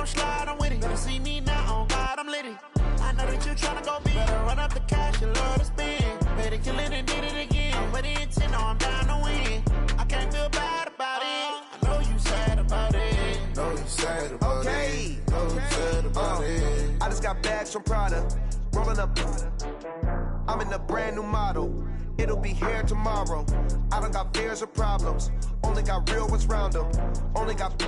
slide, I'm with it. Better see me now, on God, I'm litty. I know that you tryna go big. Better run up the cash, you love to spend. Better kill it and did it again. But the intent, no, I'm down to win. I can't feel bad about it. I know you sad about it. Know you sad about it. Know you sad about it. I just got bags from Prada. Rolling up. I'm in a brand new model. It'll be here tomorrow. I don't got fears or problems. Only got real ones round them. Only got.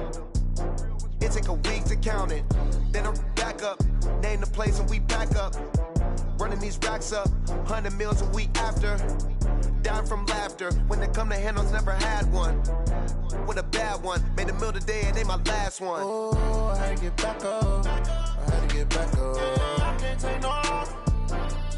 It take a week to count it. Then I'm back up. Name the place and we back up. Running these racks up. 100 meals a week after. Dying from laughter. When it come to handles, never had one. With a bad one. Made a meal today and they my last one. Oh, I had to get back up. I had to get back up. I can't take no loss.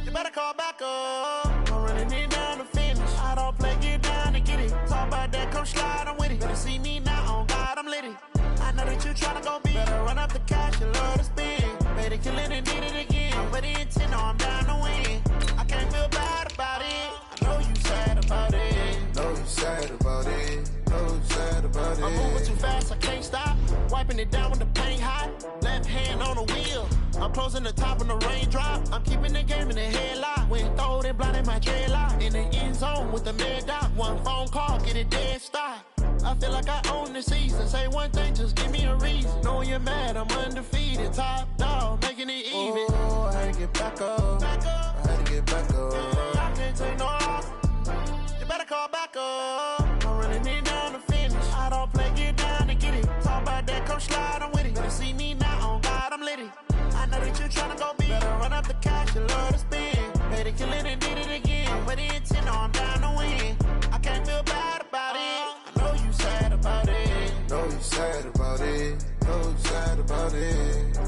You better call back up. I'm running it down to finish. I don't play, get down to get it. Talk about that, come slide, I'm with it. Better see me now, on God, I'm litty. I know that you tryna go big. Better run up the cash, you love to spend. Better kill it and did it again. But the intent, no, I'm down to win. I can't feel bad about it. I know you sad about it. Know you sad about it. Know you sad about it. I'm moving too fast, I can't stop. Wiping it down with the paint hot. Left hand on the wheel. I'm closing the top when the raindrop. I'm keeping the game in the headlock. When throwed and blinded my dreadlock. In the end zone with the mad dot. One phone call, get it dead stop. I feel like I own the season. Say one thing, just give me a reason. Knowing you're mad, I'm undefeated. Top dog, making it even. Oh, I had to get back up. I had to get back up. I can't take no loss. You better call back up. I'm running it down to finish. I don't play, get down to get it. Talk about that, come slide, I'm with it. Better see me now, on God, I'm litty. I know that you tryna go big. Better run up the cash, you love to spend. Better kill it and did it again. But the intent, no, I'm down to win. I can't feel bad about it. I know you sad about it. Know you sad about it. Know you sad about it.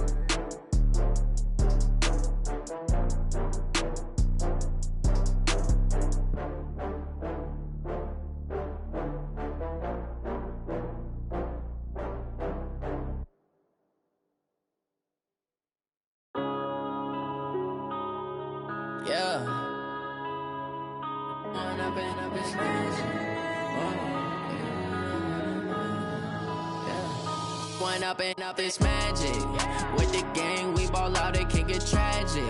Yeah. One up and up is magic. With the gang, we ball out, it can get tragic.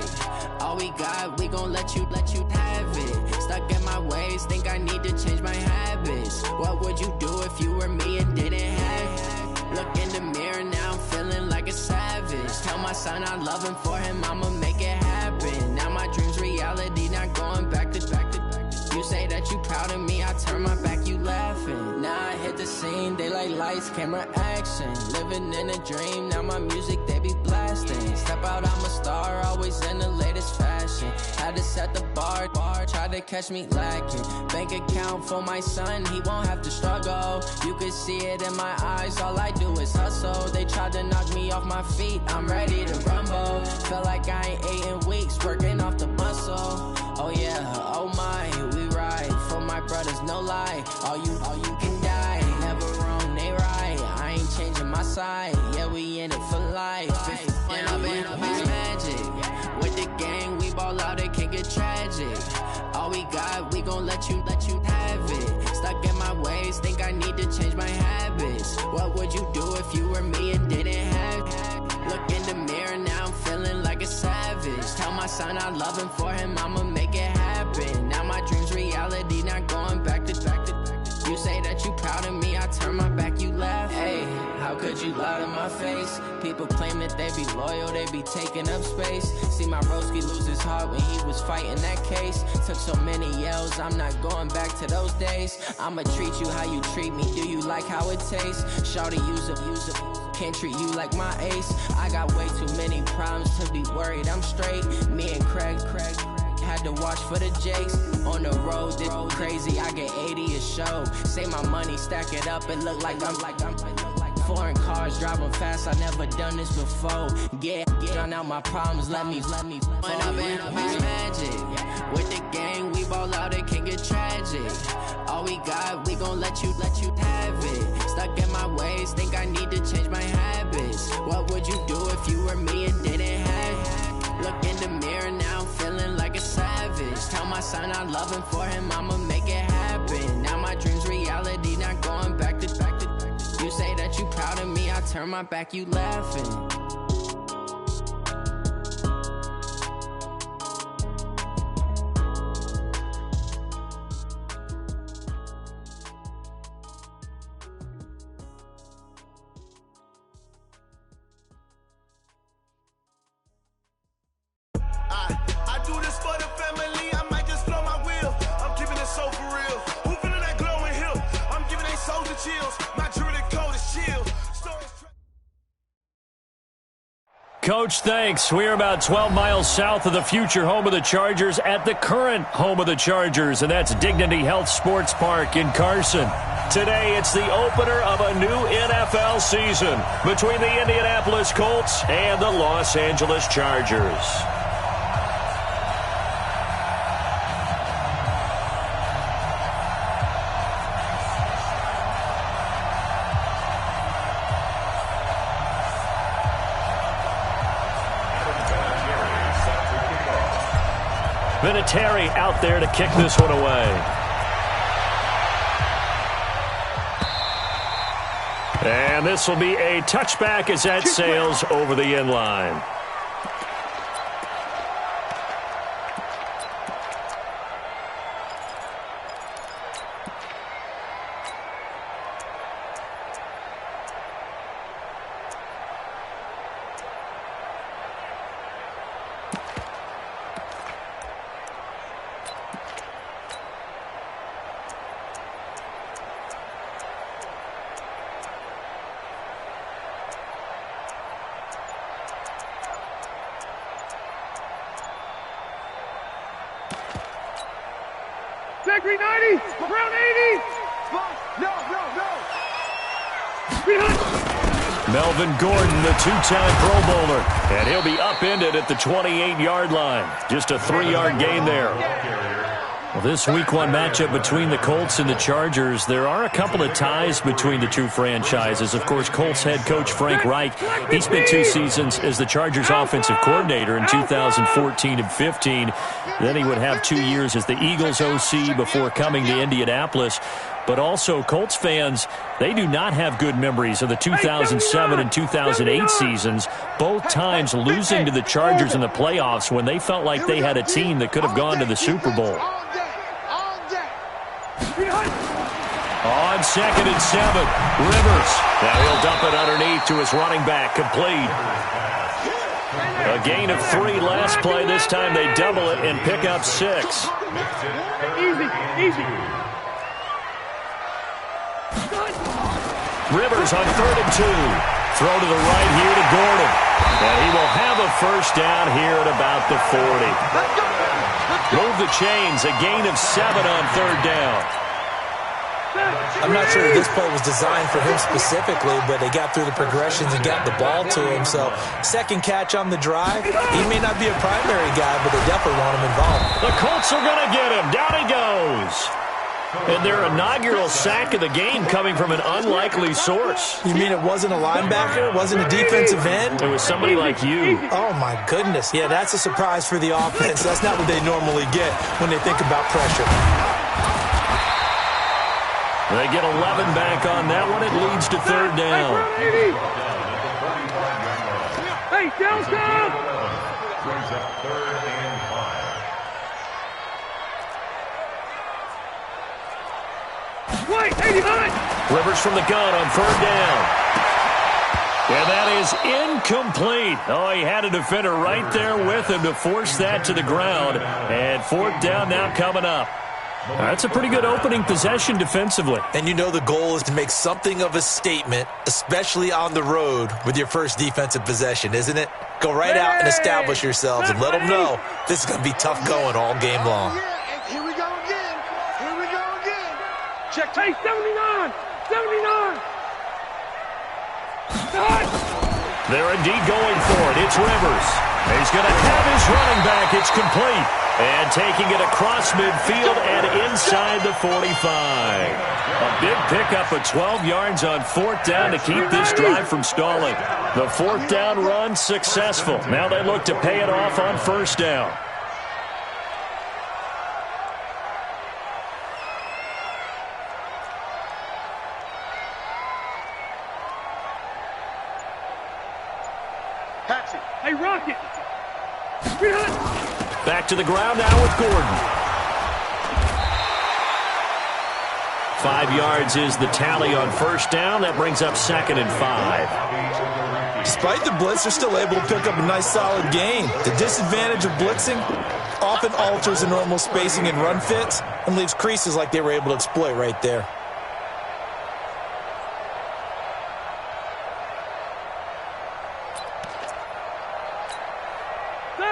All we got, we gon' let you have it. Stuck in my ways, think I need to change my habits. What would you do if you were me and didn't have it? Look in the mirror, now I'm feeling like a savage. Tell my son I love him, for him I'ma make it happen. Now my dream's reality, not going back to. You say that you proud of me, I turn my back, you laughing. Now I hit the scene, they like lights, camera, action. Living in a dream, now my music, they be blasting. Step out, I'm a star, always in the latest fashion. Had to set the bar, try to catch me lacking. Bank account for my son, he won't have to struggle. You can see it in my eyes, all I do is hustle. They tried to knock me off my feet, I'm ready to rumble. Felt like I ain't ate in weeks, working off the muscle. Oh yeah, oh my, we ride for my brothers, no lie. All you can die, never wrong, they right. I ain't changing my side, yeah, we in it for life. When up is magic. With the gang, we ball out, it can get tragic. All we got, we gon' let you have it. Stuck in my ways, think I need to change my habits. What would you do if you were me and didn't have it? Look in the mirror, now I'm feeling like a savage. Tell my son I love him, for him I'ma make it happen. Now my dream's reality, not going back to. You say that you proud of me, I turn my back, you laugh. Hey, how could you lie to my face? People claim that they be loyal, they be taking up space. See my broski lose his heart when he was fighting that case. Took so many yells, I'm not going back to those days. I'ma treat you how you treat me, do you like how it tastes? Shawty, use up. Can't treat you like my ace. I got way too many problems to be worried, I'm straight. Me and Craig had to watch for the Jakes. On the road, this crazy, I get 80 a show. Say my money, stack it up, it look like I'm foreign cars, driving fast, I never done this before. Get drown out my problems, let me When up and magic. With the gang, we ball out, it can get tragic. All we got, we gon' let you have it. Stuck in my ways, think I need to change my habits. What would you do if you were me and didn't have it? Look in the mirror, now I'm feeling like a savage. Tell my son I love him, for him I'ma make it happen. Now my dream's reality, not going back to. You say that you proud of me, I turn my back, you laughing. I do this for the family, I might just blow my wheel. I'm keeping it so for real. Who feeling that glowing hill? I'm giving they souls the chills. My jewelry code is chill. Coach, thanks. We're about 12 miles south of the future home of the Chargers at the current home of the Chargers, and that's Dignity Health Sports Park in Carson. Today, it's the opener of a new NFL season between the Indianapolis Colts and the Los Angeles Chargers. Vinatieri out there to kick this one away. And this will be a touchback as that sails over the end line. Zachary 90, round 80. No. Melvin Gordon, the two-time Pro Bowler, and he'll be upended at the 28-yard line. Just a 3-yard gain there. Well, this Week 1 matchup between the Colts and the Chargers, there are a couple of ties between the two franchises. Of course, Colts head coach Frank Reich, he spent 2 seasons as the Chargers offensive coordinator in 2014 and 15. Then he would have 2 years as the Eagles OC before coming to Indianapolis. But also, Colts fans, they do not have good memories of the 2007 and 2008 seasons, both times losing to the Chargers in the playoffs when they felt like they had a team that could have gone to the Super Bowl. On 2nd and 7, Rivers. Now he'll dump it underneath to his running back, complete. A gain of 3 last play. This time they double it and pick up 6. Easy. Rivers on 3rd and 2. Throw to the right here to Gordon. And he will have a first down here at about the 40. Move the chains. A gain of 7 on 3rd down. I'm not sure if this play was designed for him specifically, but they got through the progressions and got the ball to him. So, second catch on the drive. He may not be a primary guy, but they definitely want him involved. The Colts are going to get him. Down he goes. And their inaugural sack of the game coming from an unlikely source. You mean it wasn't a linebacker? It wasn't a defensive end? It was somebody like you. Oh, my goodness. Yeah, that's a surprise for the offense. That's not what they normally get when they think about pressure. They get 11 back on that one. It leads to 3rd down. Hey, downtown! Brings up 3rd and 5. Wait, 89! Rivers from the gun on 3rd down. And that is incomplete. Oh, he had a defender right there with him to force that to the ground. And 4th down now coming up. That's a pretty good opening possession defensively. And you know the goal is to make something of a statement, especially on the road with your first defensive possession, isn't it? Go right out and establish yourselves and let them know this is going to be tough going all game long. Here we go again. Check. Hey, 79! They're indeed going for it. It's Rivers. He's going to have his running back. It's complete. And taking it across midfield and inside the 45. A big pickup of 12 yards on 4th down to keep this drive from stalling. The 4th down run successful. Now they look to pay it off on 1st down. Patsy. Hey, Rocket. Back to the ground now with Gordon. 5 yards is the tally on first down. That brings up 2nd and 5. Despite the blitz, they're still able to pick up a nice, solid gain. The disadvantage of blitzing often alters the normal spacing and run fits and leaves creases like they were able to exploit right there.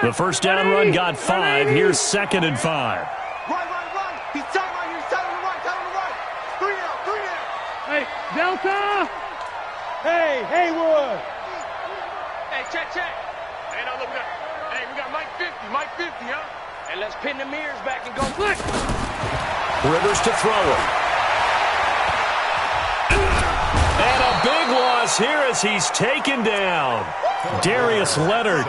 The first down run got 5. Here's 2nd and 5. Run. He's tight right here. He's tight on the right. Tight on the right. 3 down. Hey, Delta. Hey, Haywood. Hey, check. Hey, now look, we got Mike 50, huh? And let's pin the mirrors back and go click. Rivers to throw it. And a big loss here as he's taken down. Darius Leonard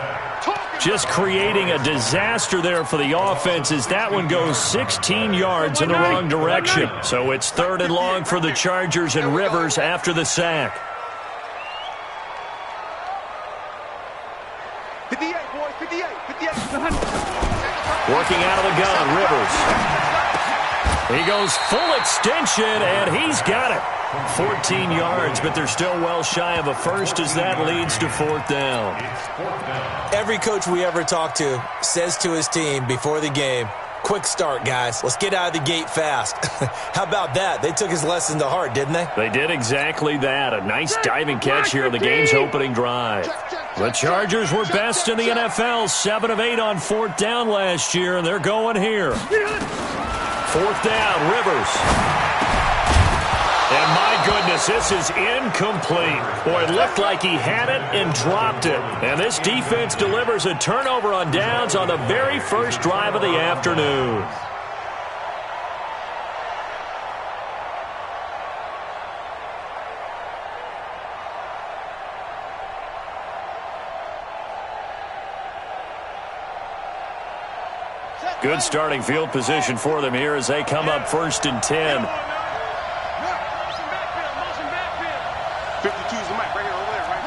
just creating a disaster there for the offense as that one goes 16 yards in the wrong direction. So it's 3rd and long for the Chargers and Rivers after the sack. 58, boys, 58. Working out of the gun, Rivers. He goes full extension, and he's got it. 14 yards, but they're still well shy of a first as that leads to 4th down. Every coach we ever talk to says to his team before the game, quick start, guys. Let's get out of the gate fast. How about that? They took his lesson to heart, didn't they? They did exactly that. A nice diving catch here on the game's opening drive. The Chargers were best in the NFL, 7 of 8 on 4th down last year, and they're going here. 4th down, Rivers. And my goodness, this is incomplete. Boy, it looked like he had it and dropped it. And this defense delivers a turnover on downs on the very first drive of the afternoon. Good starting field position for them here as they come up 1st and 10. 52 is the mic right here, over there, right?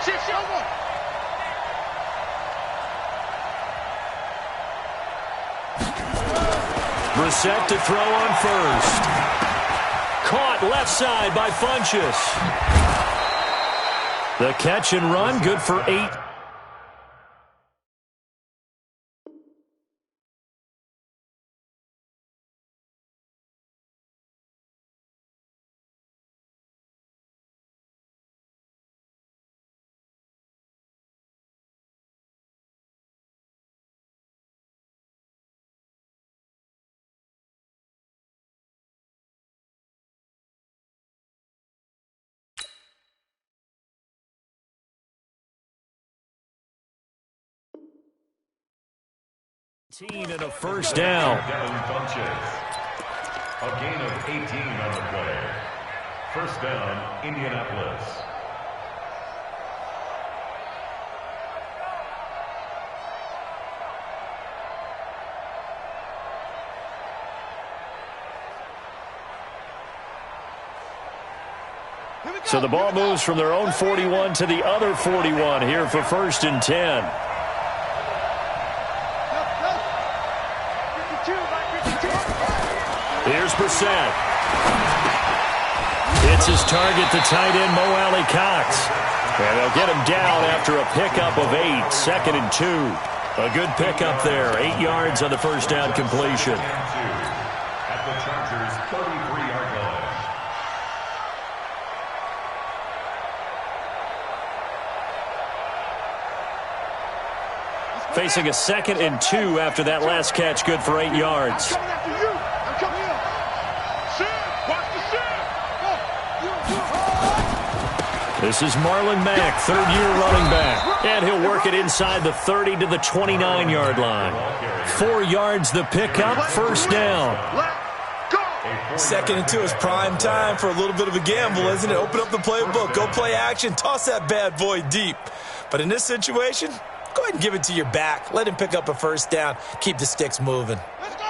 Shit. Brissett to throw on first. Caught left side by Funchess. The catch and run, good for 8. And a first down. A gain of 18 on the play. First down, Indianapolis. So the ball moves from their own 41 to the other 41 here for 1st and 10. Here's Brissett. It's his target, the tight end, Mo Alley Cox. And they'll get him down after a pickup of 8, 2nd and 2. A good pickup there, 8 yards on the first down completion. At the Chargers' 33-yard line. Facing a 2nd and 2 after that last catch, good for 8 yards. This is Marlon Mack, 3rd-year running back. And he'll work it inside the 30 to the 29-yard line. 4 yards the pickup, first down. 2nd and 2 is prime time for a little bit of a gamble, isn't it? Open up the playbook, go play action, toss that bad boy deep. But in this situation, go ahead and give it to your back. Let him pick up a first down. Keep the sticks moving. Let's go.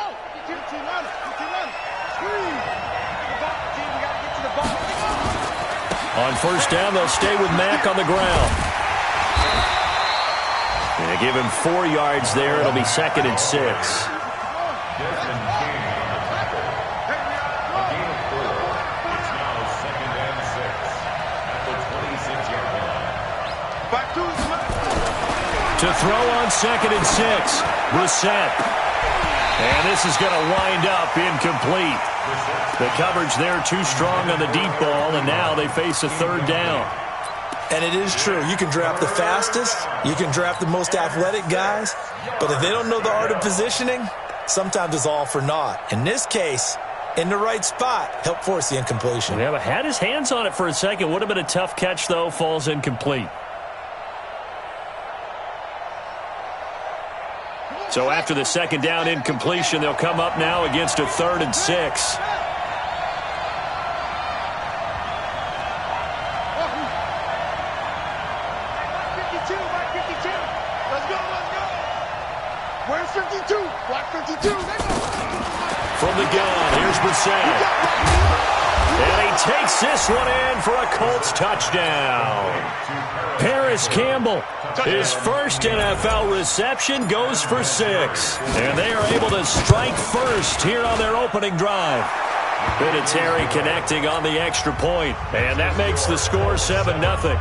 On first down, they'll stay with Mack on the ground. They give him 4 yards there. It'll be 2nd and 6. To throw on 2nd and 6. Brissett. And this is going to wind up incomplete. The coverage there too strong on the deep ball, and now they face a 3rd down. And it is true. You can draft the fastest. You can draft the most athletic guys. But if they don't know the art of positioning, sometimes it's all for naught. In this case, in the right spot, help force the incompletion. Yeah, but had his hands on it for a second. Would have been a tough catch, though. Falls incomplete. So after the 2nd down incompletion, they'll come up now against a 3rd and 6. Where's 52? Block 52. From the gun, here's Brissett. And he takes this one in for a Colts touchdown. Paris Campbell, his first NFL reception, goes for 6. And they are able to strike first here on their opening drive. Vinatieri connecting on the extra point. And that makes the score 7-0.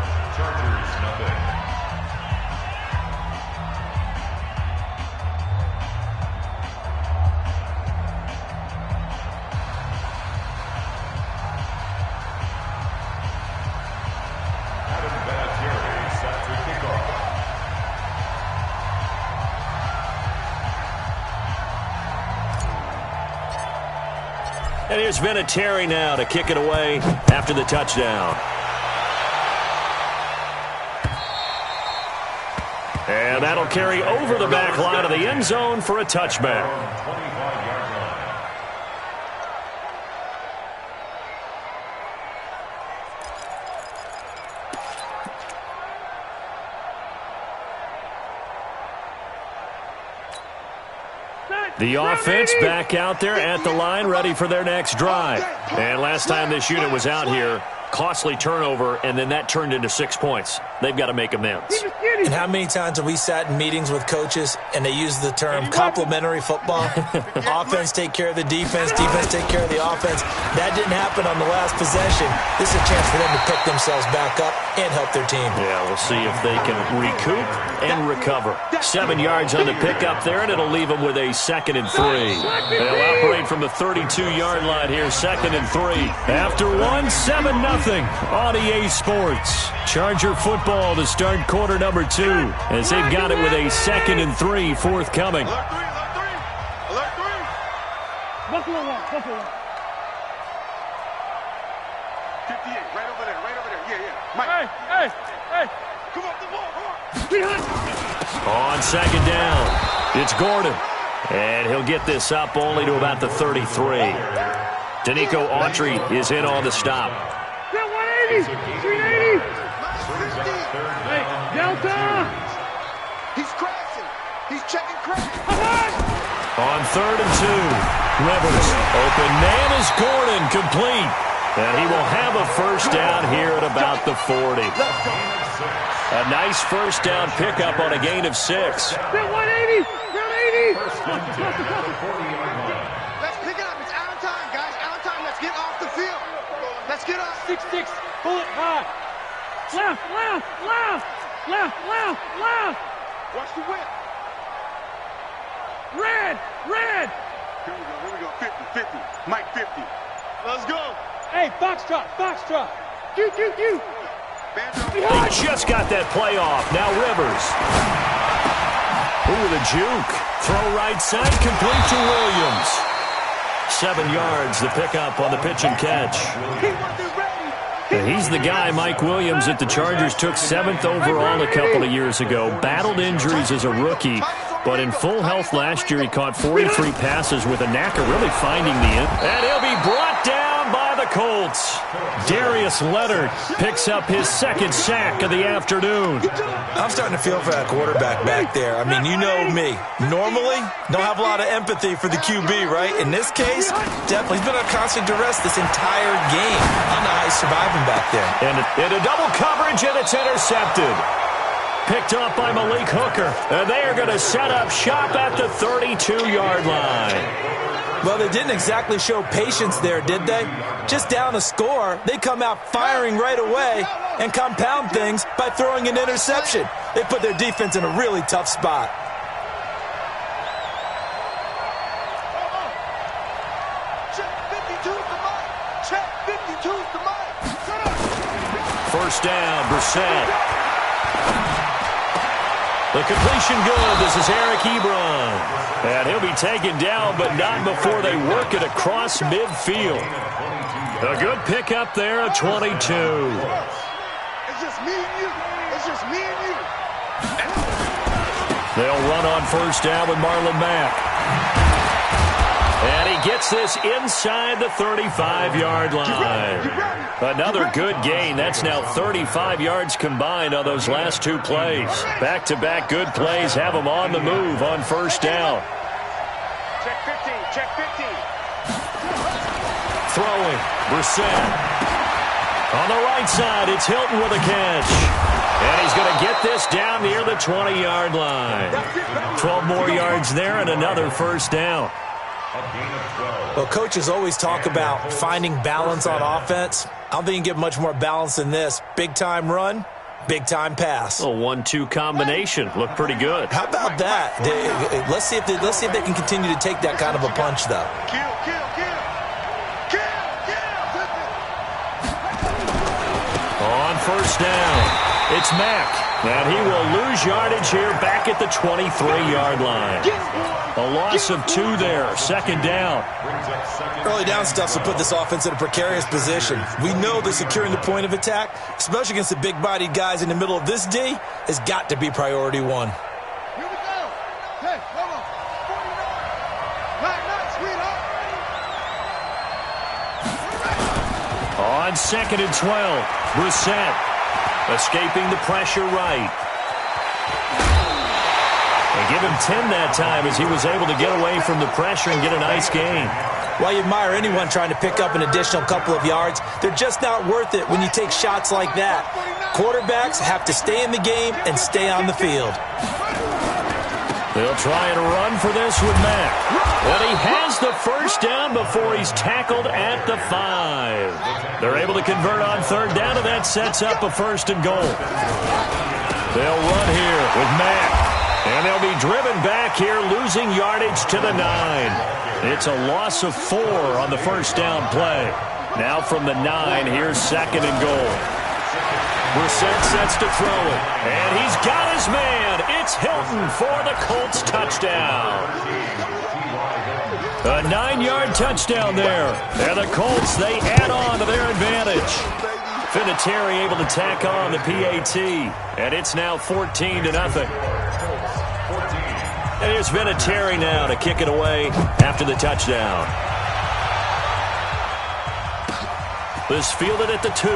And here's Vinatieri now to kick it away after the touchdown. And that'll carry over the back line of the end zone for a touchback. The offense back out there at the line, ready for their next drive. And last time this unit was out here, costly turnover, and then that turned into 6 points. They've got to make amends. And how many times have we sat in meetings with coaches and they use the term complementary football? Offense take care of the defense, defense take care of the offense. That didn't happen on the last possession. This is a chance for them to pick themselves back up and help their team. Yeah, we'll see if they can recoup and recover. 7 yards on the pickup there, and it'll leave them with a 2nd and 3. They'll operate from the 32-yard line here, 2nd and 3. After 1, 7-0 on EA Sports. Charger football to start quarter number 2, as they've got it with a 2nd and 3 forthcoming. Alert 3, alert 3. Buffalo 1, Buffalo 1. 58, right over there, yeah. Mike. Hey. Come on, the ball, come on. On 2nd down, it's Gordon. And he'll get this up only to about the 33. Danico Autry is in on the stop. 180, 380. Hey, Delta. He's crashing. He's checking crash. On 3rd and 2, Rivers. Open man is Gordon, complete. And he will have a first down here at about the 40. A nice first down pickup on a gain of 6. 180, 180. Let's pick it up. It's out of time, guys. Out of time. Let's get off the field. Let's get off. 6-6. Pull it high. Left. Watch the whip. Red. Here we go. 50. Mike 50. Let's go. Hey, foxtrot. Q. They just got that play off. Now Rivers. Ooh, the juke. Throw right side, complete to Williams. 7 yards, the pickup on the pitch and catch. And he's the guy, Mike Williams, that the Chargers took 7th overall a couple of years ago. Battled injuries as a rookie, but in full health last year, he caught 43 passes with a knack of really finding the end. And he'll be brought down by the Colts. minutes. Darius Leonard picks up his second sack of the afternoon. I'm starting to feel for that quarterback back there. I mean, you know me. Normally, don't have a lot of empathy for the QB, right? In this case, definitely. He's been under constant duress this entire game. I don't know how he's surviving back there. And a double coverage, and it's intercepted. Picked up by Malik Hooker. And they are going to set up shop at the 32-yard line. Well, they didn't exactly show patience there, did they? Just down a score, they come out firing right away and compound things by throwing an interception. They put their defense in a really tough spot. First down, Brissett. The completion good. This is Eric Ebron. And he'll be taken down, but not before they work it across midfield. A good pickup there at 22. It's just me and you. It's just me and you. They'll run on first down with Marlon Mack. And he gets this inside the 35-yard line. Another good gain. That's now 35 yards combined on those last two plays. Back-to-back good plays have them on the move on first down. Check 15. Check 15. Throwing. Brissett. On the right side, it's Hilton with a catch. And he's going to get this down near the 20-yard line. 12 more yards there and another first down. Well, coaches always talk about finding balance on offense. I don't think you can get much more balance than this. Big-time run, big-time pass. A 1-2 combination. Looked pretty good. How about that? Let's see if they can continue to take that kind of a punch, though. Kill, kill, kill. On first down, it's Mack. And he will lose yardage here back at the 23-yard line. A loss of 2 there. Second down. Early down stuff will put this offense in a precarious position. We know that securing the point of attack, especially against the big-bodied guys in the middle of this D, has got to be priority one. Here we go. Hey, hold on. 49. On second and 12, Brissett escaping the pressure right. And give him 10 that time as he was able to get away from the pressure and get a nice gain. While you admire anyone trying to pick up an additional couple of yards, they're just not worth it when you take shots like that. Quarterbacks have to stay in the game and stay on the field. They'll try and run for this with Mack. And he has the first down before he's tackled at the 5. They're able to convert on third down, and that sets up a first and goal. They'll run here with Mack. And they'll be driven back here, losing yardage to the 9. It's a loss of 4 on the first down play. Now from the 9, here's second and goal. Brissett sets to throw it. And he's got his man. It's Hilton for the Colts touchdown. A 9-yard touchdown there. And the Colts, they add on to their advantage. Vinatieri able to tack on the PAT. And it's now 14-0. And here's Vinatieri now to kick it away after the touchdown. This fielded at the 2.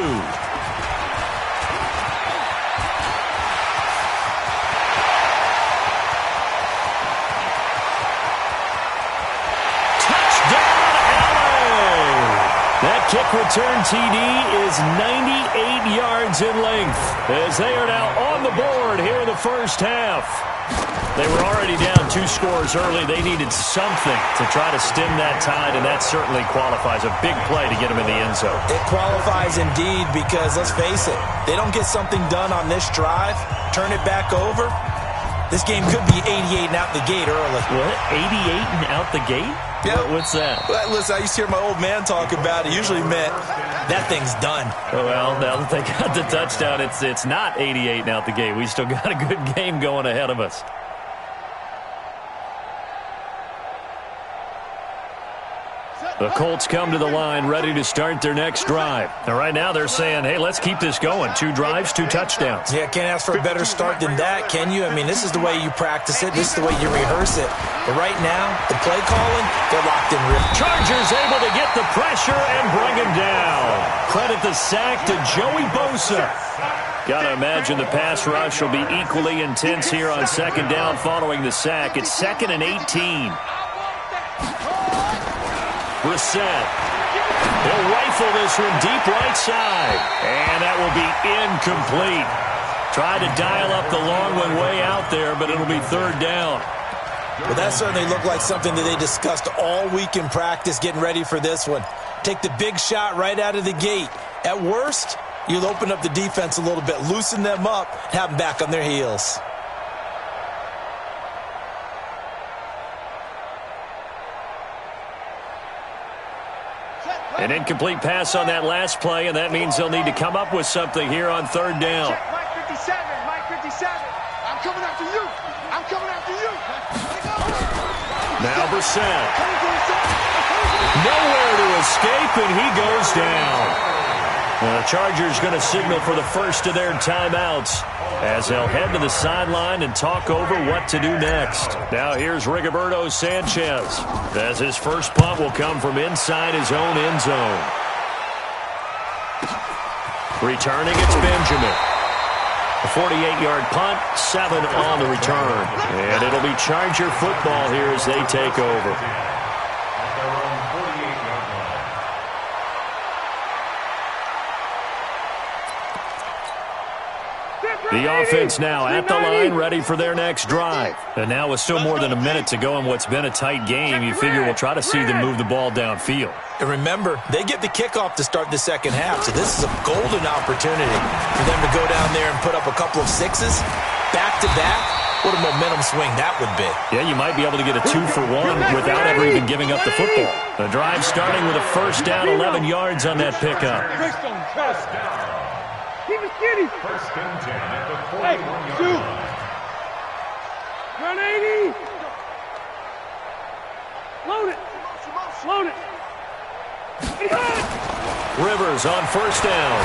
That kick return TD is 98 yards in length as they are now on the board here in the first half. They were already down 2 scores early. They needed something to try to stem that tide, and that certainly qualifies. A big play to get them in the end zone. It qualifies indeed because, let's face it, they don't get something done on this drive, turn it back over, this game could be 88 and out the gate early. What? 88 and out the gate? Yeah. What's that? Well, listen, I used to hear my old man talk about it. Usually meant that thing's done. Well, now that they got the touchdown, it's not 88 and out the gate. We still got a good game going ahead of us. Set. The Colts come to the line ready to start their next drive. And right now they're saying, hey, let's keep this going. 2 drives, 2 touchdowns. Yeah, can't ask for a better start than that, can you? I mean, this is the way you practice it. This is the way you rehearse it. But right now, the play calling, they're locked in real. Chargers able to get the pressure and bring him down. Credit the sack to Joey Bosa. Got to imagine the pass rush will be equally intense here on second down following the sack. It's 2nd and 18. Brissett. He'll rifle this one deep right side. And that will be incomplete. Tried to dial up the long one way out there, but it'll be 3rd down. Well, that certainly looked like something that they discussed all week in practice getting ready for this one. Take the big shot right out of the gate. At worst, you'll open up the defense a little bit, loosen them up, and have them back on their heels. An incomplete pass on that last play, and that means they'll need to come up with something here on 3rd down. Mike 57, Mike 57. I'm coming after you. I'm coming after you. Now Brissett. Nowhere to escape, and he goes down. Well, the Chargers going to signal for the first of their timeouts as they'll head to the sideline and talk over what to do next. Now here's Rigoberto Sanchez as his first punt will come from inside his own end zone. Returning, it's Benjamin. A 48-yard punt, 7 on the return. And it'll be Charger football here as they take over. The offense now at the line, ready for their next drive. And now with still more than a minute to go in what's been a tight game, you figure we'll try to see them move the ball downfield. And remember, they get the kickoff to start the second half, so this is a golden opportunity for them to go down there and put up a couple of 6s back-to-back. What a momentum swing that would be. Yeah, you might be able to get a 2-for-1 without ever even giving up the football. The drive starting with a first down, 11 yards on that pickup. Keep it skinny. 1st and 10 at the 41-yard line. Run 80. Load it. Load it. Rivers on first down.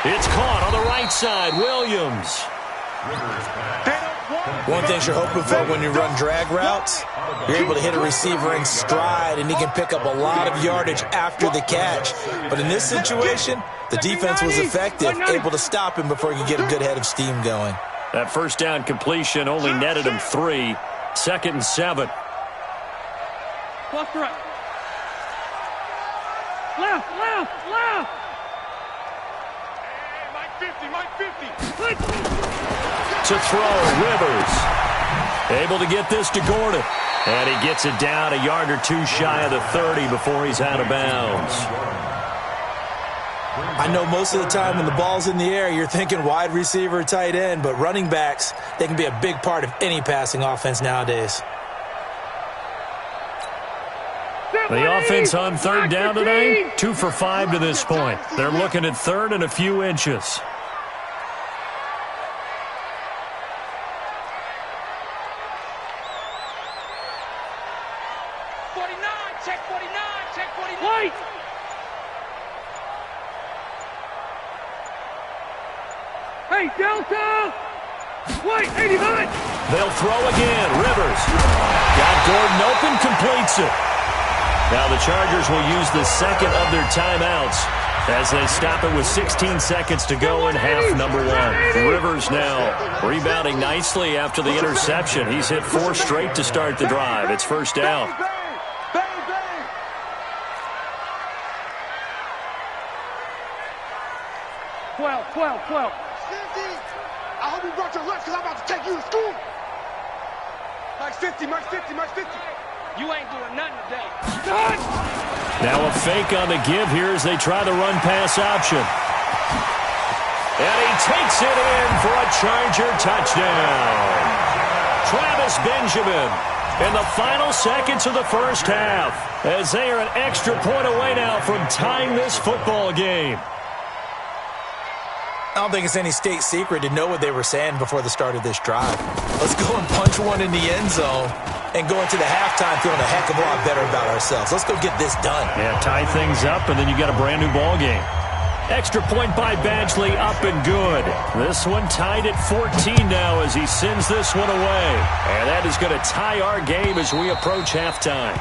It's caught on the right side. Williams. One thing you're hoping for when you run drag routes, you're able to hit a receiver in stride, and he can pick up a lot of yardage after the catch. But in this situation, the defense was effective, able to stop him before he could get a good head of steam going. That first down completion only netted him 3. 2nd and 7. Left, right. Left, left, left. Hey, Mike 50, Mike 50. To throw, Rivers. Able to get this to Gordon. And he gets it down a yard or 2 shy of the 30 before he's out of bounds. I know most of the time when the ball's in the air, you're thinking wide receiver, tight end, but running backs, they can be a big part of any passing offense nowadays. The offense on 3rd down today, 2 for 5 to this point. They're looking at 3rd and a few inches. Hey, Delta! Wait, 89! They'll throw again. Rivers. Got Gordon open, completes it. Now the Chargers will use the 2nd of their timeouts as they stop it with 16 seconds to go in half number 1. Rivers now rebounding nicely after the interception. He's hit 4 straight to start the drive. It's first down. 12. I hope you brought your lunch because I'm about to take you to school. Mike 50. You ain't doing nothing today. Now a fake on the give here as they try the run-pass option. And he takes it in for a Charger touchdown. Travis Benjamin in the final seconds of the first half as they are an extra point away now from tying this football game. I don't think it's any state secret to know what they were saying before the start of this drive. Let's go and punch one in the end zone and go into the halftime feeling a heck of a lot better about ourselves. Let's go get this done. Yeah, tie things up, and then you got a brand-new ball game. Extra point by Badgley, up and good. This one tied at 14 now as he sends this one away. And that is going to tie our game as we approach halftime.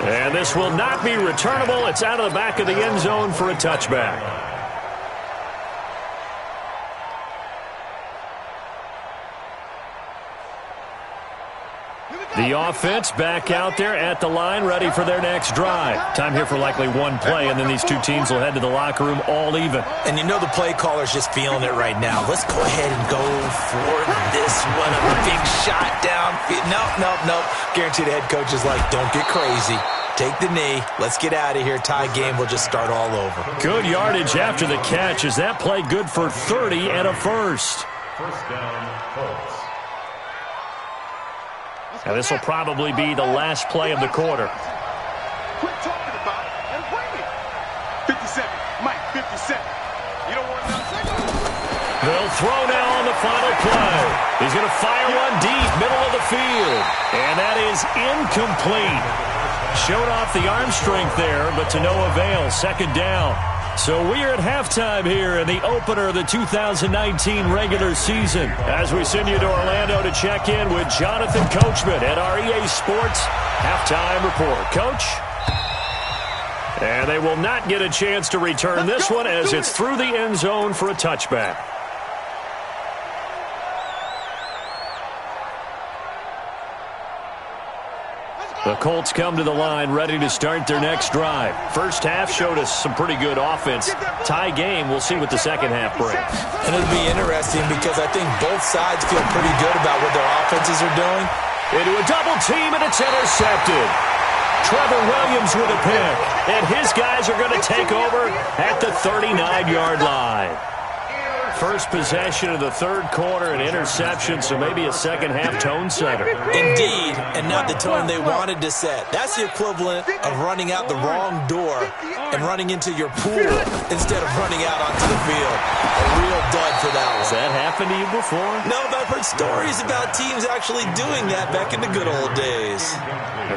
And this will not be returnable. It's out of the back of the end zone for a touchback. The offense back out there at the line, ready for their next drive. Time here for likely one play, and then these two teams will head to the locker room all even. And you know the play caller's just feeling it right now. Let's go ahead and go for this one. A big shot down. Nope. Guarantee the head coach is like, don't get crazy. Take the knee. Let's get out of here. Tie game. We'll just start all over. Good yardage after the catch. Is that play good for 30 and a first? First down, Colts. Now this will probably be the last play of the quarter. Quit talking about it and wait it. 57. Mike, 57. You don't want nothing. They'll throw now on the final play. He's going to fire one deep, middle of the field. And that is incomplete. Showed off the arm strength there, but to no avail. Second down. So we are at halftime here in the opener of the 2019 regular season. As we send you to Orlando to check in with Jonathan Coachman at our EA Sports Halftime Report. Coach? And they will not get a chance to return this one as it's through the end zone for a touchback. The Colts come to the line ready to start their next drive. First half showed us some pretty good offense. Tie game, we'll see what the second half brings. And it'll be interesting because I think both sides feel pretty good about what their offenses are doing. Into a double team, and it's intercepted. Trevor Williams with a pick. And his guys are going to take over at the 39-yard line. First possession of the third quarter, an interception, so maybe a second-half tone setter. Indeed, and not the tone they wanted to set. That's the equivalent of running out the wrong door and running into your pool instead of running out onto the field. A real dud for that one. Has that happened to you before? No, but I've heard stories about teams actually doing that back in the good old days.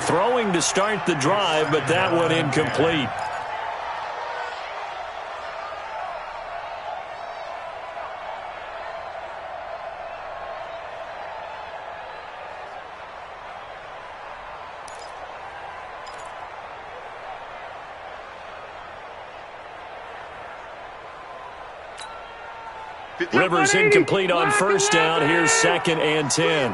Throwing to start the drive, but that one incomplete. Rivers incomplete on first down. Here's 2nd and 10.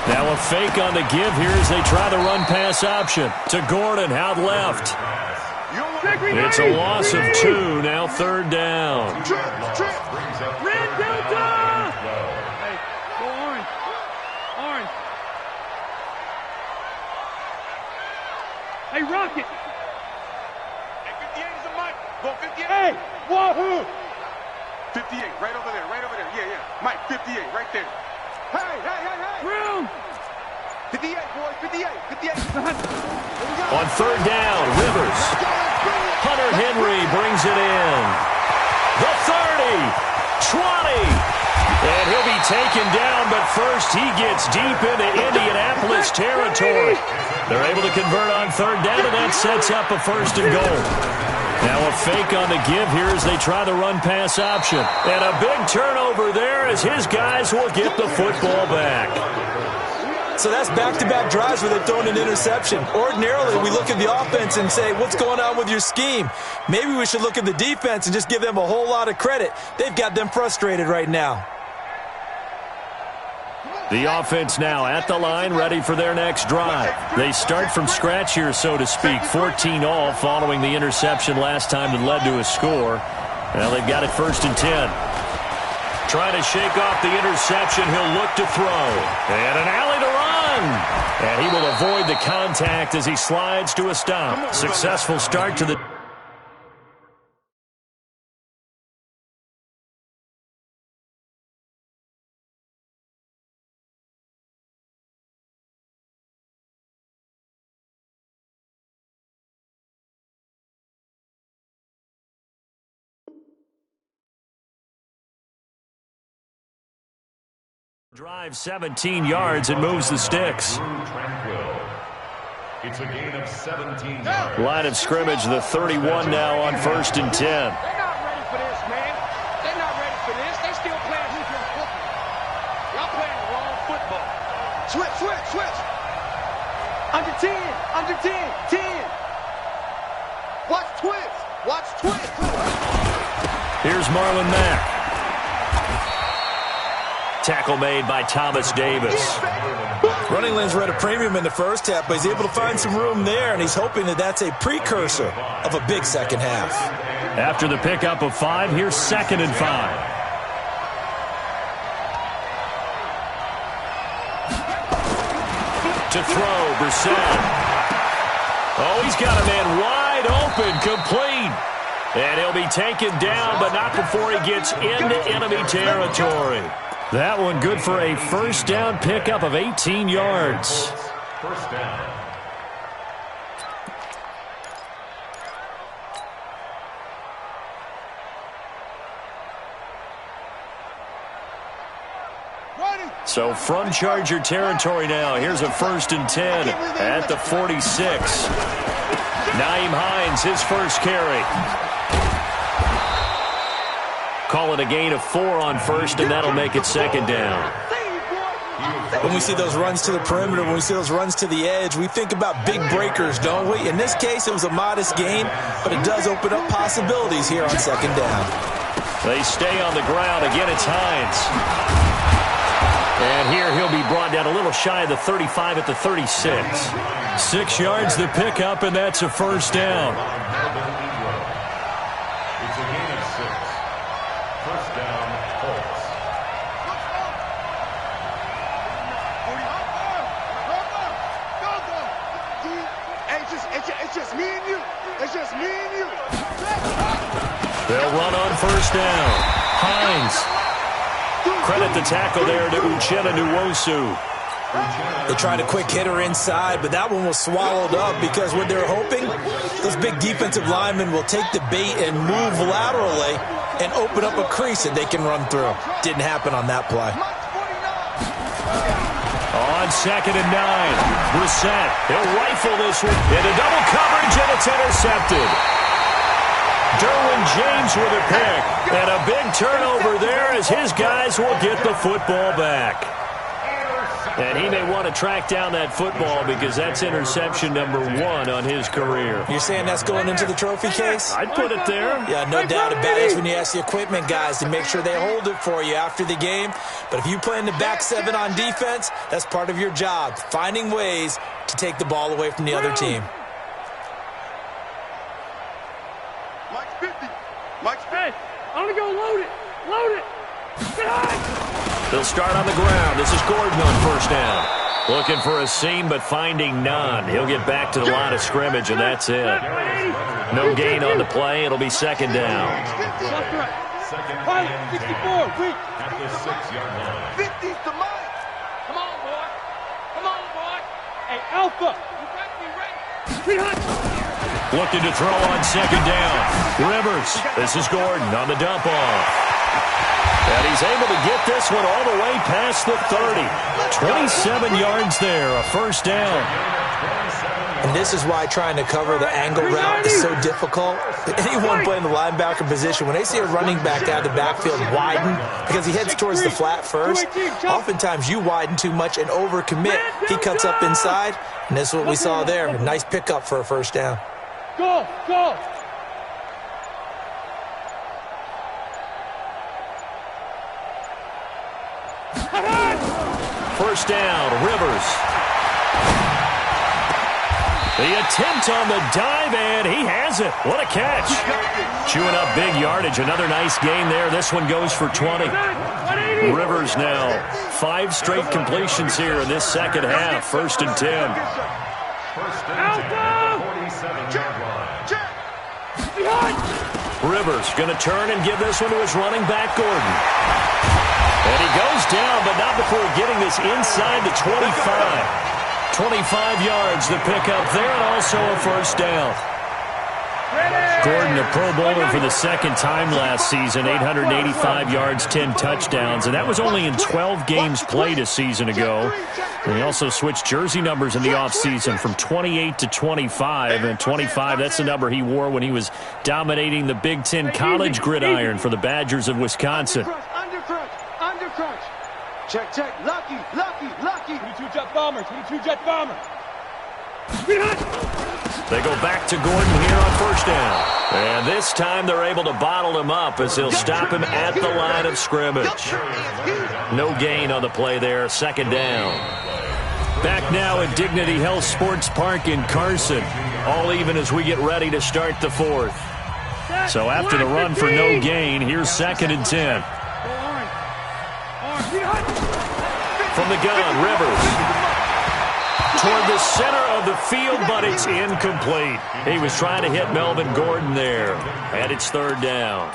Now a fake on the give here as they try the run-pass option. To Gordon, out left. It's a loss of 2. Now 3rd down. Red Delta! Hey, go orange. Orange. Hey, Rocket. Hey, 58 is a mic. Go 58. Hey, wahoo! 58, right over there, right over there. Yeah. Mike, 58, right there. Hey. Room. 58, boys, 58. On 3rd down, Rivers. Hunter Henry brings it in. The 30, 20. And he'll be taken down, but first he gets deep into Indianapolis territory. They're able to convert on 3rd down, and that sets up a 1st and goal. Now a fake on the give here as they try the run-pass option. And a big turnover there as his guys will get the football back. So that's back-to-back drives where they've thrown an interception. Ordinarily, we look at the offense and say, what's going on with your scheme? Maybe we should look at the defense and just give them a whole lot of credit. They've got them frustrated right now. The offense now at the line, ready for their next drive. They start from scratch here, so to speak. 14 all following the interception last time that led to a score. Well, they've got it 1st and 10. Trying to shake off the interception. He'll look to throw. And an alley to run. And he will avoid the contact as he slides to a stop. Successful start to the Drive 17 yards and moves the sticks. It's a gain of 17 yards. Line of scrimmage, the 31 now on 1st and 10. They're not ready for this, man. They're not ready for this. They still playing football. Y'all playing the wrong football. Switch. Under 10. 10. Watch twist. Here's Marlon Mack. Tackle made by Thomas Davis. Running lanes were at a premium in the first half, but he's able to find some room there, and he's hoping that that's a precursor of a big second half. After the pickup of 5, here's 2nd and 5. To throw, Brissett. Oh, he's got a man wide open, complete. And he'll be taken down, but not before he gets into enemy territory. That one good for a first down pickup of 18 yards. First down. So from Charger territory now, here's a 1st and 10 at the 46. Nyheim Hines, his first carry. Call it a gain of 4 on 1st, and that'll make it 2nd down. When we see those runs to the perimeter, when we see those runs to the edge, we think about big breakers, don't we? In this case, it was a modest gain, but it does open up possibilities here on 2nd down. They stay on the ground. Again, it's Hines. And here he'll be brought down a little shy of the 35 at the 36. 6 yards the pickup, and that's a first down. It's a gain of 6. First down, Colts. It's just me and you. They'll run on first down. Hines. Credit the tackle there to Uchenna Nwosu. They tried a quick hitter inside, but that one was swallowed up because what they're hoping, those big defensive linemen will take the bait and move laterally and open up a crease that they can run through. Didn't happen on that play. On 2nd and 9, Brissett. He'll rifle this one into double coverage, and it's intercepted. Derwin James with a pick, and a big turnover there as his guys will get the football back. And he may want to track down that football because that's interception number 1 on his career. You're saying that's going into the trophy case? I'd put it there. Yeah, no doubt about it. When you ask the equipment guys to make sure they hold it for you after the game. But if you play in the back 7 on defense, that's part of your job, finding ways to take the ball away from the other team. Hey, I'm going to go load it. They'll start on the ground. This is Gordon on first down. Looking for a seam, but finding none. He'll get back to the line of scrimmage, and that's it. No gain on the play. It'll be 2nd down. Second and 64. at the 6-yard line. 50's the mark. Come on, boy. Hey, Alpha. You got to be ready. Looking to throw on 2nd down. Rivers. This is Gordon on the dump off. And he's able to get this one all the way past the 30. 27 yards there, a first down. And this is why trying to cover the angle route is so difficult. Anyone playing the linebacker position, when they see a running back out of the backfield widen because he heads towards the flat first, oftentimes you widen too much and overcommit. He cuts up inside, and this is what we saw there. A nice pickup for a first down. Go. First down, Rivers. The attempt on the dive, and he has it. What a catch. Chewing up big yardage. Another nice gain there. This one goes for 20. Rivers now 5 straight completions here in this second half. 1st and 10. First and 10, 47-yard line. Rivers going to turn and give this one to his running back, Gordon. And he goes down, but not before getting this inside the 25. 25 yards, the pickup there, and also a first down. Gordon, a Pro Bowler for the second time last season, 885 yards, 10 touchdowns, and that was only in 12 games played a season ago. And he also switched jersey numbers in the offseason from 28 to 25, and 25, that's the number he wore when he was dominating the Big Ten college gridiron for the Badgers of Wisconsin. Under crunch. Check. Lucky. 22 jet bomber. They go back to Gordon here on first down. And this time they're able to bottle him up as they'll stop him at the line of scrimmage. No gain on the play there, second down. Back now at Dignity Health Sports Park in Carson. All even as we get ready to start the fourth. So after the run for no gain, here's 2nd and 10. From the gun, Rivers. Toward the center of the field, but it's incomplete. He was trying to hit Melvin Gordon there, and it's 3rd down.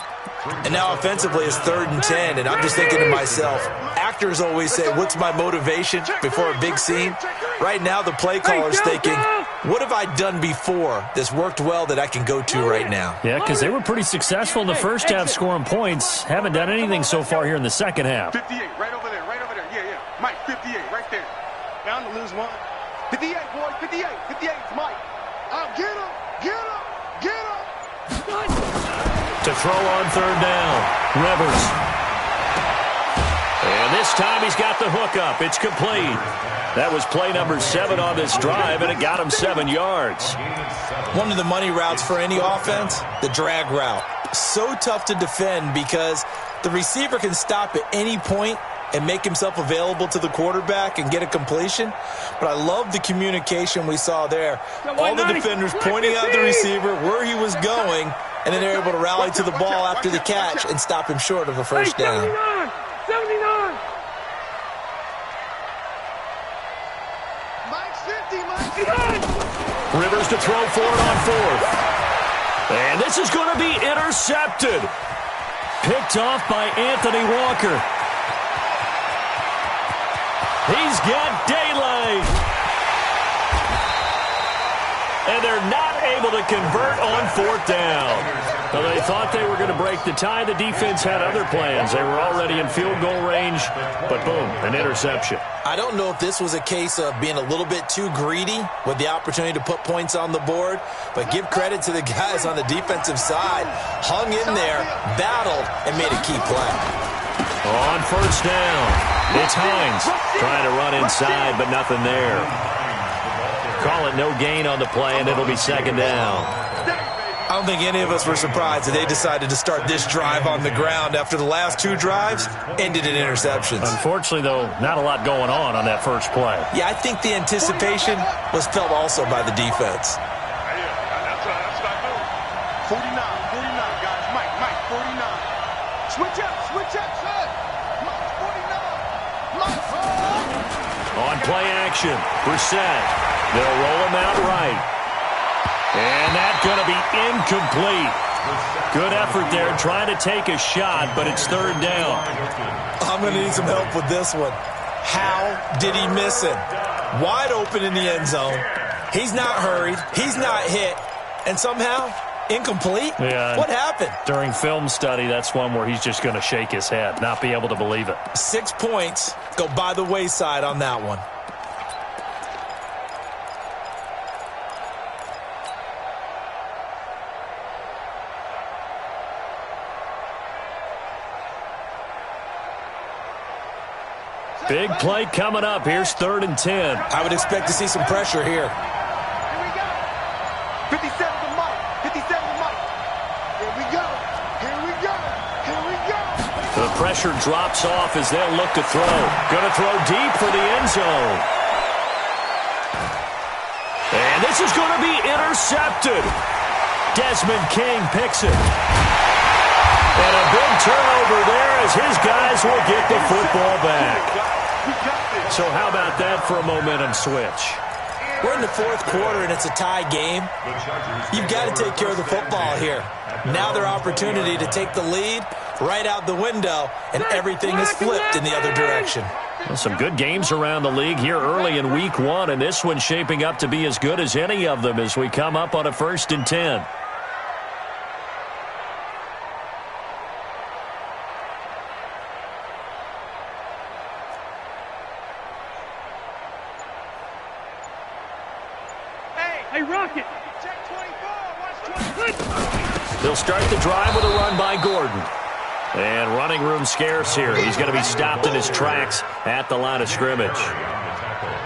And now offensively it's 3rd and 10, and I'm just thinking to myself, actors always say, what's my motivation before a big scene? Right now the play caller's thinking, what have I done before that's worked well that I can go to right now? Yeah, because they were pretty successful in the first half scoring points. Haven't done anything so far here in the second half. 58, right over there. Yeah. Mike, 58, right there. Down to lose one. 58, boy, 58. 58's Mike. Get him. To throw on 3rd down, Rivers. And this time he's got the hook up. It's complete. That was play number 7 on this drive, and it got him 7 yards. One of the money routes for any offense, the drag route. So tough to defend because the receiver can stop at any point and make himself available to the quarterback and get a completion. But I love the communication we saw there. All the defenders pointing out the receiver, where he was going, and then they're able to rally to the ball after the catch and stop him short of a first down. 79! Mike's 50, Mike! Rivers to throw for it on 4th. And this is going to be intercepted. Picked off by Anthony Walker. He's got daylight. And they're not able to convert on 4th down. Well, they thought they were going to break the tie. The defense had other plans. They were already in field goal range, but boom, an interception. I don't know if this was a case of being a little bit too greedy with the opportunity to put points on the board, but give credit to the guys on the defensive side. Hung in there, battled, and made a key play. On first down, it's Hines trying to run inside, but nothing there. Call it no gain on the play, and it'll be 2nd down. I don't think any of us were surprised that they decided to start this drive on the ground after the last 2 drives ended in interceptions. Unfortunately, though, not a lot going on that first play. Yeah, I think the anticipation was felt also by the defense. That's what I do. 49, guys. Mike, 49. Switch up, son. Mike, 49. Mike, on play action, Brissett. They'll roll him out right. And that's going to be incomplete. Good effort there trying to take a shot, but it's 3rd down. I'm going to need some help with this one. How did he miss him? Wide open in the end zone. He's not hurried. He's not hit. And somehow, incomplete? Yeah. What happened? During film study, that's one where he's just going to shake his head, not be able to believe it. 6 points go by the wayside on that one. Big play coming up. Here's 3rd and 10. I would expect to see some pressure here. Here we go. 57 to Mike. 57 to Mike. Here we go. The pressure drops off as they'll look to throw. Going to throw deep for the end zone. And this is going to be intercepted. Desmond King picks it. And a big turnover there as his guys will get the football back. So how about that for a momentum switch? We're in the 4th quarter and it's a tie game. You've got to take care of the football here. Now their opportunity to take the lead right out the window, and everything is flipped in the other direction. Well, some good games around the league here early in week 1, and this one's shaping up to be as good as any of them as we come up on a 1st and 10. Hey, Rocket. Check 24. Watch 20. They'll start the drive with a run by Gordon. And running room scarce here. He's going to be stopped in his tracks at the line of scrimmage.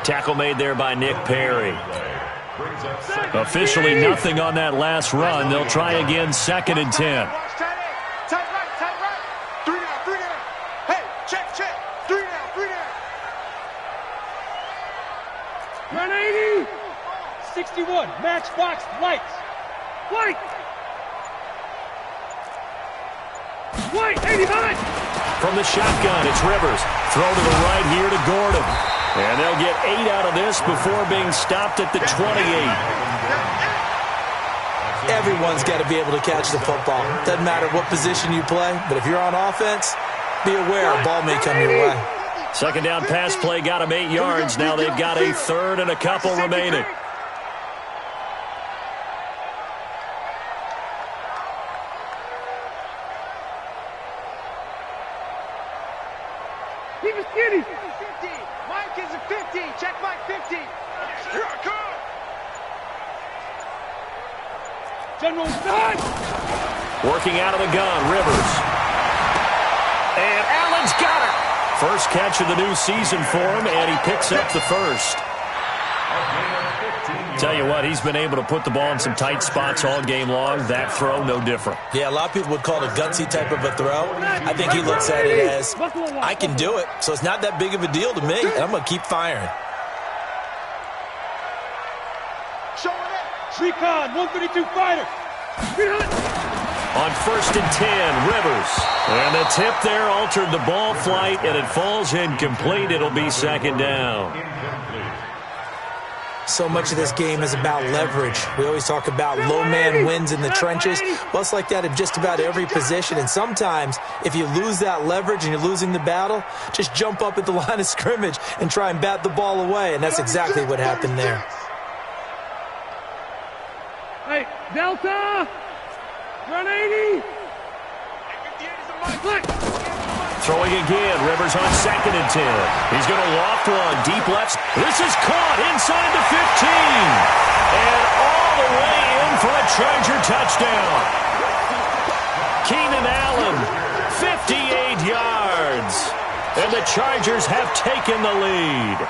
Tackle made there by Nick Perry. Officially nothing on that last run. They'll try again, 2nd and 10. Run 80. 61. Matchbox lights. White. White. 89. From the shotgun, it's Rivers. Throw to the right here to Gordon. And they'll get 8 out of this before being stopped at the 28. Everyone's got to be able to catch the football. Doesn't matter what position you play, but if you're on offense, be aware a ball may come your way. Second down pass play got him 8 yards. Now they've got a third and a couple remaining. Keep it skinny. 50. Mike is a 50. Check Mike 50. Here I come. General done. Working out of the gun, Rivers. And Allen's got it. First catch of the new season for him, and he picks up the first. Tell you what, he's been able to put the ball in some tight spots all game long. That throw, no different. Yeah, a lot of people would call it a gutsy type of a throw. I think he looks at it as, I can do it, so it's not that big of a deal to me, and I'm going to keep firing. Recon, 132 fighter. On 1st and 10, Rivers. And the tip there altered the ball flight, and it falls incomplete. It'll be 2nd down. So much of this game is about leverage. We always talk about low man wins in the trenches. Well, it's like that in just about every position. And sometimes, if you lose that leverage and you're losing the battle, just jump up at the line of scrimmage and try and bat the ball away. And that's exactly what happened there. Hey, Delta! Run 80! Throwing again, Rivers on 2nd and 10. He's going to loft one, deep left. This is caught inside the 15. And all the way in for a Charger touchdown. Keenan Allen, 58 yards. And the Chargers have taken the lead.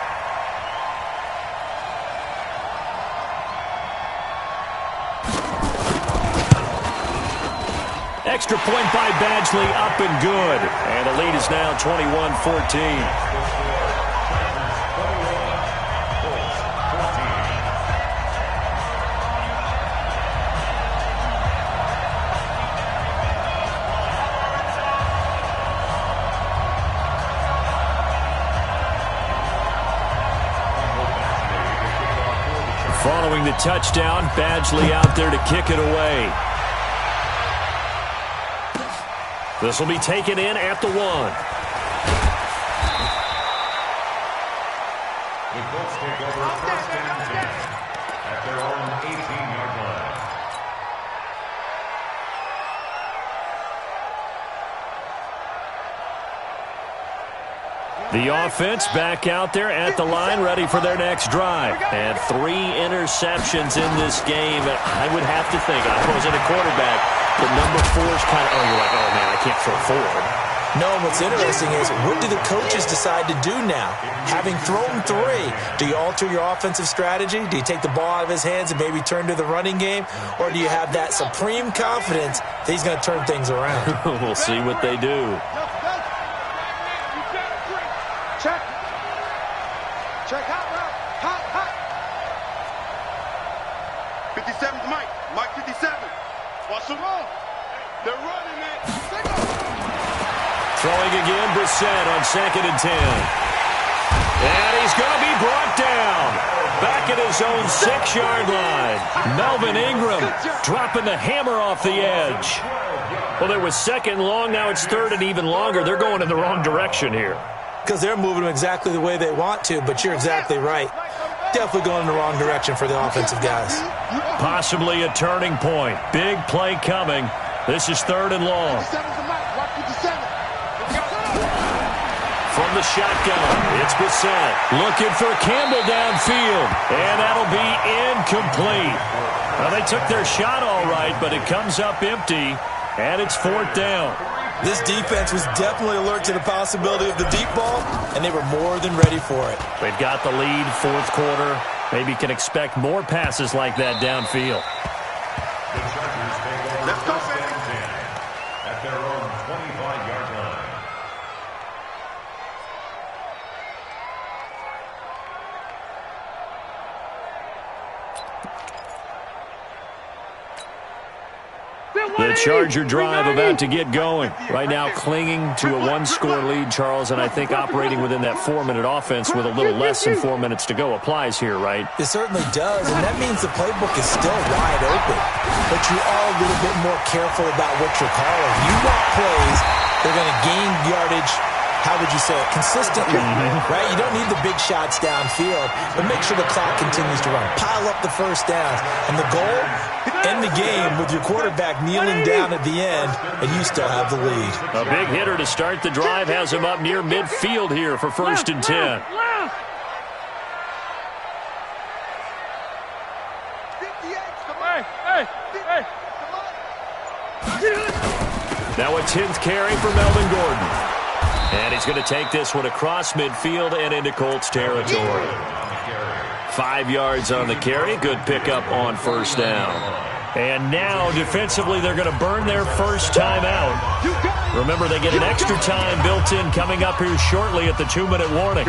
Extra point by Badgley, up and good. And the lead is now 21-14. Following the touchdown, Badgley out there to kick it away. This will be taken in at the 1. The Colts take over 1st and 10 at their own 18-yard line. The offense back out there at the line, ready for their next drive. And 3 interceptions in this game. I would have to think, I wasn't a quarterback, but number 4 is kind of, you're like, oh, man, I can't throw 4. No, and what's interesting is, what do the coaches decide to do now? Having thrown 3, do you alter your offensive strategy? Do you take the ball out of his hands and maybe turn to the running game? Or do you have that supreme confidence that he's going to turn things around? We'll see what they do. Check. Check hot route. Hot. 57's Mike. Mike 57. Watch them all. They're running it. Throwing again, Brissett on 2nd and 10. And he's going to be brought down. Back at his own 6-yard line. Melvin Ingram dropping the hammer off the edge. Well, there was 2nd long. Now it's 3rd and even longer. They're going in the wrong direction here. Because they're moving them exactly the way they want to, but you're exactly right. Definitely going in the wrong direction for the offensive guys. Possibly a turning point. Big play coming. This is 3rd and long. from the shotgun. It's Bissett looking for Campbell downfield, and that'll be incomplete. Well, they took their shot all right, but it comes up empty, and it's 4th down. This defense was definitely alert to the possibility of the deep ball, and they were more than ready for it. They've got the lead, 4th quarter. Maybe can expect more passes like that downfield. The Chargers take over first and 10 at their own 25-yard line. The Charger drive about to get going. Right now clinging to a one-score lead, Charles, and I think operating within that 4-minute offense with a little less than 4 minutes to go applies here, right? It certainly does, and that means the playbook is still wide open. But you are a little bit more careful about what you're calling. You want plays, they're going to gain yardage, how would you say it, consistently, right? You don't need the big shots downfield, but make sure the clock continues to run. Pile up the first downs. And the goal, end the game with your quarterback kneeling down at the end, and you still have the lead. A big hitter to start the drive has him up near midfield here for 1st and 10. Now a 10th carry for Melvin Gordon. And he's going to take this one across midfield and into Colts territory. 5 yards on the carry. Good pickup on 1st down. And now, defensively, they're going to burn their first timeout. Remember, they get an extra time built in coming up here shortly at the 2-minute warning.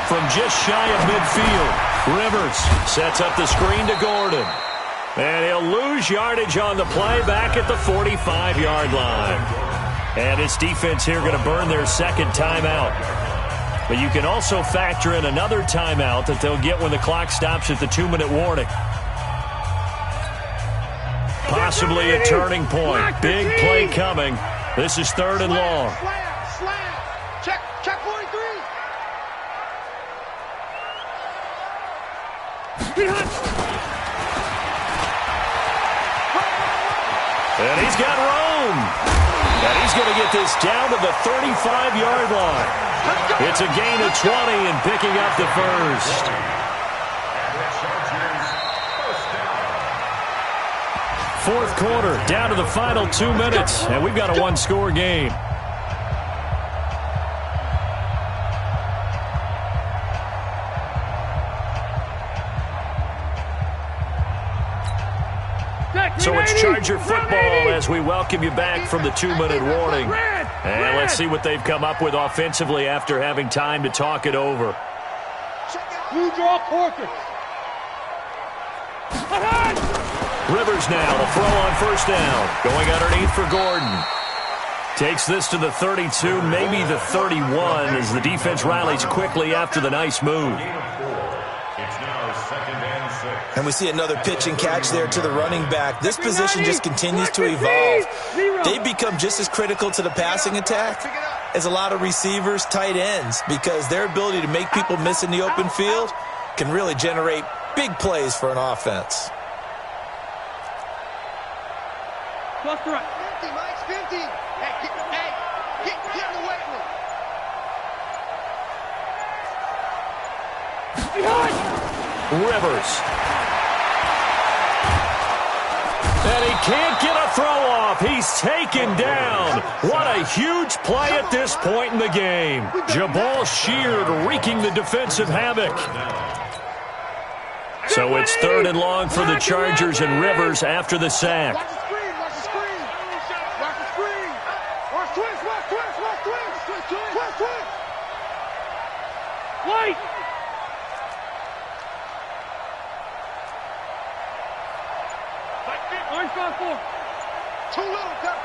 From just shy of midfield, Rivers sets up the screen to Gordon. And he'll lose yardage on the play back at the 45-yard line. And his defense here going to burn their second timeout. But you can also factor in another timeout that they'll get when the clock stops at the 2-minute warning. Possibly a turning point. Big play coming. This is 3rd and long. Check 43. And he's got room. And he's going to get this down to the 35-yard line. It's a gain of 20 and picking up the first. Fourth quarter, down to the final 2 minutes, and we've got a one-score game. So it's Charger football as we welcome you back from the 2-minute warning. And let's see what they've come up with offensively after having time to talk it over. Blue draw Corker. Rivers now, the throw on 1st down. Going underneath for Gordon. Takes this to the 32, maybe the 31, as the defense rallies quickly after the nice move. And we see another pitch and catch there to the running back. This position just continues to evolve. They become just as critical to the passing attack as a lot of receivers, tight ends, because their ability to make people miss in the open field can really generate big plays for an offense. Cluster up. 50, Mike's 50. Hey, get in the way of me. Rivers. And he can't get a throw off. He's taken down. What a huge play at this point in the game. Jabal Sheard wreaking the defensive havoc. So it's 3rd and long for the Chargers and Rivers after the sack. Watch the screen. Watch the screen. Watch the screen. Watch twist. Wait. Orange gone 4. Too little, cut.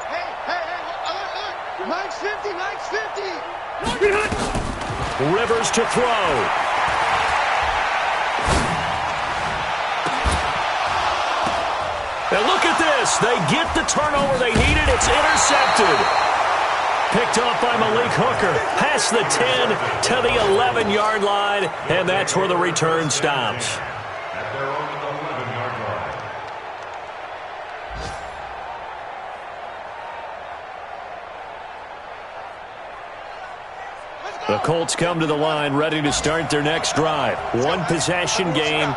Hey, look. Mike's 50. Rivers to throw. And look at this. They get the turnover they needed. It's intercepted. Picked off by Malik Hooker. Past the 10 to the 11-yard line. And that's where the return stops. The Colts come to the line ready to start their next drive. One possession game.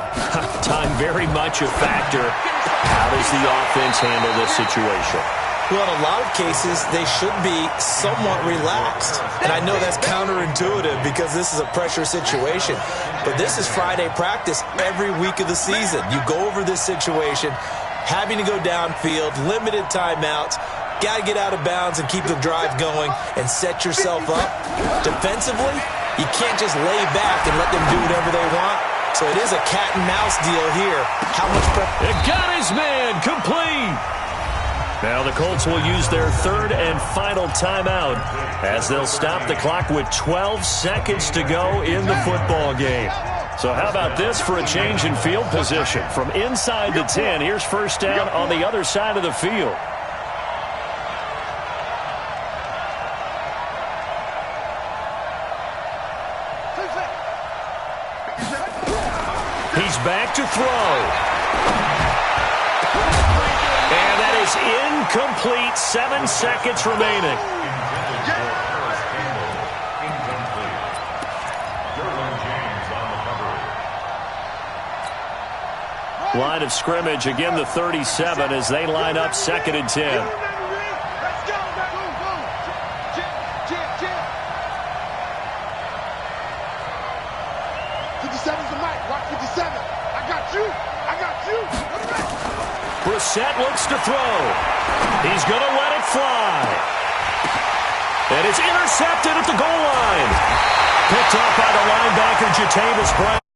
Time very much a factor. How does the offense handle this situation? Well, in a lot of cases, they should be somewhat relaxed. And I know that's counterintuitive because this is a pressure situation. But this is Friday practice every week of the season. You go over this situation, having to go downfield, limited timeouts, got to get out of bounds and keep the drive going and set yourself up. Defensively, you can't just lay back and let them do whatever they want. So it is a cat and mouse deal here. How much pressure? It got his man complete. Now the Colts will use their third and final timeout as they'll stop the clock with 12 seconds to go in the football game. So how about this for a change in field position? From inside the 10, here's first down on the other side of the field. He's back to throw. And that is incomplete. 7 seconds remaining. Line of scrimmage, again the 37 as they line up 2nd and 10. Brissett looks to throw. He's going to let it fly. And it's intercepted at the goal line. Picked off by the linebacker, Jatavis Brown.